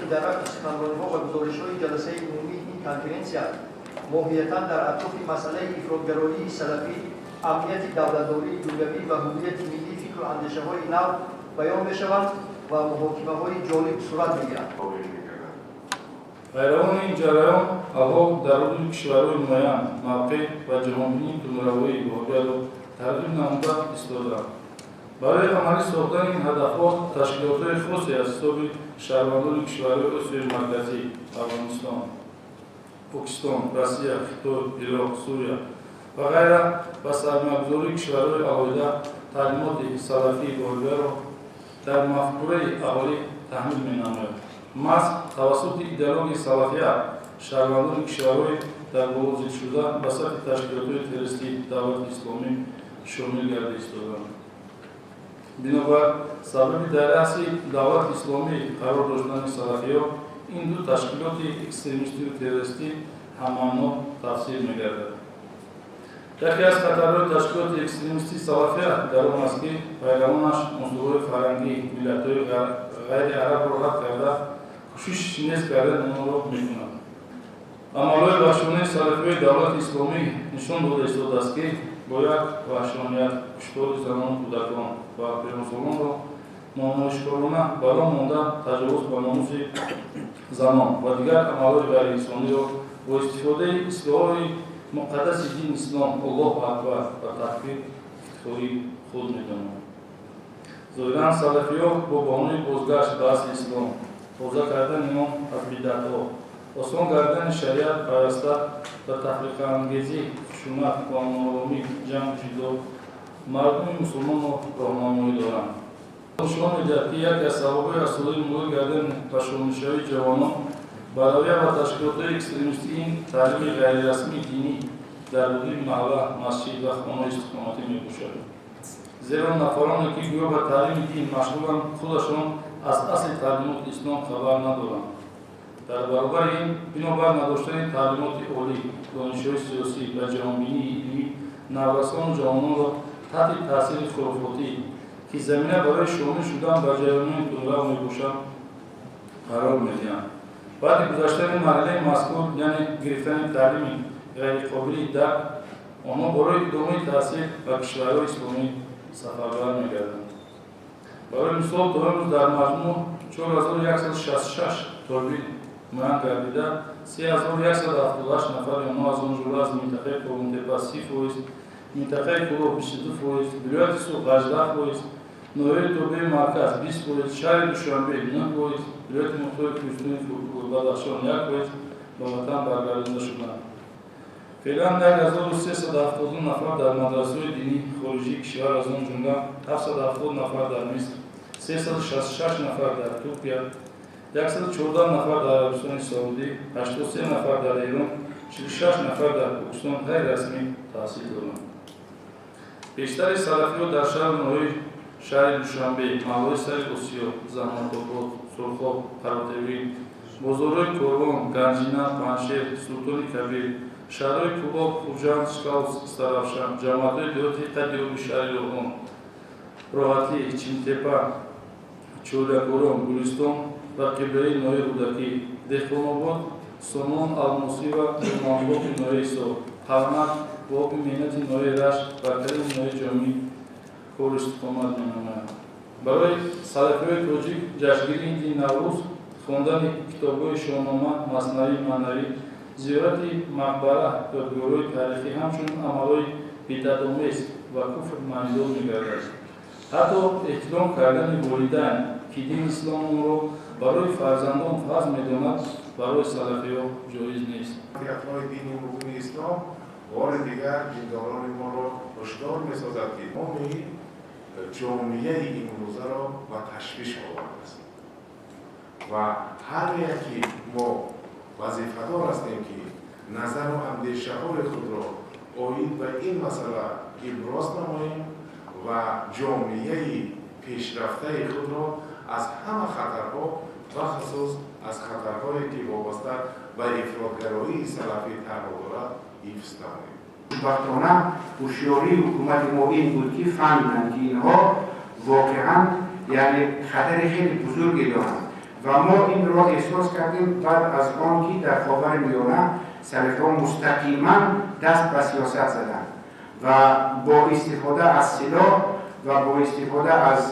در رفع سخنرانی‌ها و گزارش‌های جلسه عمومی این کنفرانسیا ماهیتاً در اطراف مسئله افراطگرایی سلفی، امنیت دولتداری دنیوی و هویت ملی فکر و اندیشه‌های نو بیان می‌شوند و محاکمه‌های جالب صورت می‌گیرند. پیروان این جریان آگاه در روی کشورهای نمایان موقع و جهانبینی تندروی واقعیت را ترغیب نموده ایستاده‌اند. برای عملی ساختن این هدفها تشکیلات‌های خاصی از حساب شهروندان کشورهای آسیای مرکزی، افغانستان، پاکستان، روسیه، خیتای، عراق، سوریه و غیره و سرمایه‌گذاری کشورهای علیحده تعلیمات سلفی واقعیت را در مفکوره اهالی تحمیل می‌نماید. محض توسط ایدئولوژی سلفیه شهروندان کشورهای در بازدید شده به صف تشکیلات‌های تروریستی دولت اسلامی شامل گردیده ایستاده‌اند. بنابر سبب در اصل دولت اسلامی قرار داشتن سلفی‌ها این دو تشکیلات اکستریمیستی و تروریستی همانا تفسیر می‌گردد. یکی از خطرهای تشکیلات اکستریمیستی سلفیه در آن است که پیروانش عنصرهای فرهنگی ملت‌های غیر عرب را رد کرده کوشش نیز کردن آنها را می‌کنند. عملهای وحشیانه سلفیه دولت اسلامی نشان داده ایستاده است که با یک وحشیانیت کشتار زنان و کودکان و پیرمردان را نامآشکارانه بالا مانده تجاوز به ناموس زنان و دیگر عملهای غیرانسانی را با استفاده اصطلاح‌های مقدس دین اسلام الله اکبر و تکبیر افتخاری خود می‌دانند. ظاهراً سلفی‌ها با بهانه بازگشت به اصل اسلام، تازه کردن ایمان از بدعت‌ها، آسان کردن شریعت پیوسته و تفریق‌انگیزی خشونت و ناآرامی جنگ جدا مردم مسلمان را راهنمایی دارند. نشان می‌دهد که یکی از سبب‌های اصلی مورد کردن و شورش‌های جوانان برای و تشکیلات‌های اکستریمیستی این تعلیم غیررسمی دینی در حدود محله، مسجد و خانه استقامتی می‌باشد. زیرا نفرانی که گویا به تعلیم دین مشغولند خودشان از اصل تعلیمات اسلام خبر ندارند. در برابر این بنابر نداشتن تعلیمات عالی، دانش‌های سیاسی و جهانبینی علمی نوسان جوانان را تحت تاثیر خرافاتی که زمینه برای شامل شدن به جریان‌های تندرو می‌باشد قرار می‌دهند. بعد گذشتن مرحله مذکور یعنی گرفتن تعلیم غیرقابل درک آنها برای ادامه تحصیل به کشورهای اسلامی سفرور می‌گردند. برای مثال تا امروز در مجموع 4166 طالب معین گردیده 3178 نفر آنها از آن جمله از منطقه قرم‌تپه 30%، منطقه کلاه 22%، ولایت سوق 18%، ناحیه توبه مرکز 20%، شهر دوشنبه 9%، ولایت مختار کوهستانی بدخشان 1% به وطن برگردانده شدند. فعلا 1370 نفر در مدرسه‌های دینی خارجی کشور از آن جمله 770 نفر در مصر، 366 نفر در ترکیه، 114 نفر در عربستان سعودی، 83 نفر در ایران، 46 نفر در پاکستان غیر رسمی تحصیل دارند. بیشتر سلفی‌ها در شهر نوین، شهر دوشنبه، محله‌های سر آسیا، زمان‌آباد، سرخاب، قراتوی، بازارهای کاروان، گنجینه، پنجشیر، سلطان کبیر، شهرهای کوباب، خوجند، شکاوس، استرافشان، جماعت‌های دهاتی قدیمی شهر روغون، راحتی، چین‌تپه، چولکوران، گلستان و قبله نوی رودکی، دهقان‌آباد، سامان، الماسی و درمانباغ نوی سو، قرمک، باب مهنت نوی رشت و کریم نوی جامی کار استقامت می‌نمایند. برای سلفی‌های تاجیک جشنگیری این نوروز خواندن کتاب‌های شاهنامه، مثنوی، معنوی، زیارت مقبره و یادگارهای تاریخی همچنین عمل‌های بدعت‌آمیز و کفر معنیدار می‌گردد. حتی احترام کردن والدین که دین اسلام را برای فرزندان فرض می‌داند برای سلفی‌ها جایز نیست. اخلاق دینی مبین اسلام بار دیگر دینداران ما را هشدار می‌سازد که ما جامعه این روزه را به تشویش آورده است و هر یکی ما وظیفه‌دار هستیم که نظر و اندیشه‌های خود را آیید به این مسئله ابراز نماییم و جامعه پیشرفته خود را از همه خطرها و خصوص از خطرهایی که وابسته به افراطگرایی سلفی تنها دارد حفظ نماییم. خوشبختانه هوشیاری حکومت ما این بود که فهمیدند که اینها واقعا یعنی خطر خیلی بزرگی دارند و ما این رو احساس کردیم بعد از آن که در خاورمیانه سلفی‌ها مستقیما دست به سیاست زدن و با استفاده از سلاح و با استفاده از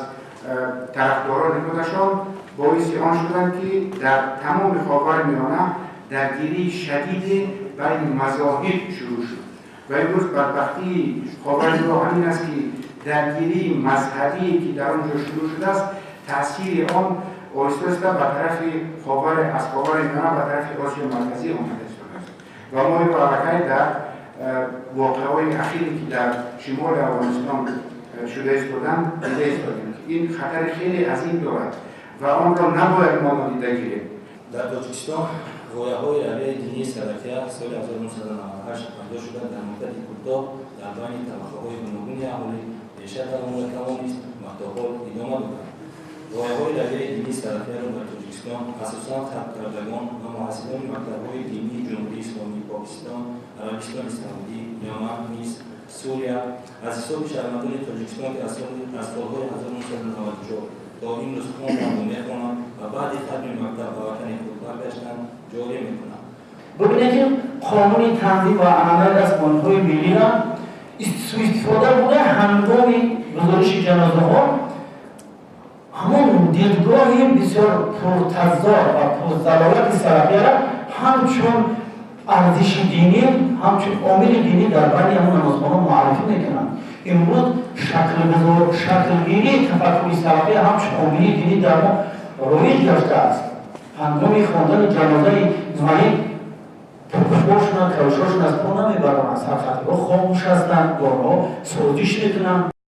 طرفداران خودشان باعث آن شدند که در تمام خاورمیانه درگیری شدید بین مذاهب شروع شد و امروز بدبختی خاورمیانه همین است که درگیری مذهبی که در آنجا شروع شده است تأثیر آن آهسته به طرف خاورمیانه به طرف آسیا مرکزی آمده است و ما این واقعا در واقعه‌های اخیری که در شمال افغانستان شده ایستادن دیده ایستادیم این خطر خیلی عظیم دارد و آن را نباید ما نادیده گیریم. در تاجیکستان رویاهای علیه دینی سلفیه سال 1998 پیدا شده در مدت کوتاه در بین طبقه‌های گوناگون اهالی ریشه در آن توانست مقطع‌ها ادامه دادند. رویاهای علیه دینی سلفیه را در تاجیکستان اساساً خلق کردگان و محصلان مکتب‌های دینی جمهوری اسلامی پاکستان، عربستان اسلامی، یمن، مصر، سوریه از حساب شهروندان تاجیکستان که از سالهای 1994 تا این روز خواندند و می‌خوانند و بعد ختم مکتب به وطن خود برگشتند جاری می‌کنند. ببینید که قانون تنظیم و عمل دستماندهای ملی را استفاده بوده هنگام گزارش جنازه ها همون دیدگاه بسیار پرتضاد و پرضلالت سلفیه را همچون ارزش دینی همچون عامل دینی در بین همون نمازخوانان معرفی میکنند. امروز شکلگیری تفکر سلفیه همچون عامل دینی در ما رایج گرفته است. هنگام خواندن جنازه اسماعیل پرخوششون کلاشاشون از پا نمیبرند، سرخطی‌ها خاموش هستند، گارها سازش میکنند.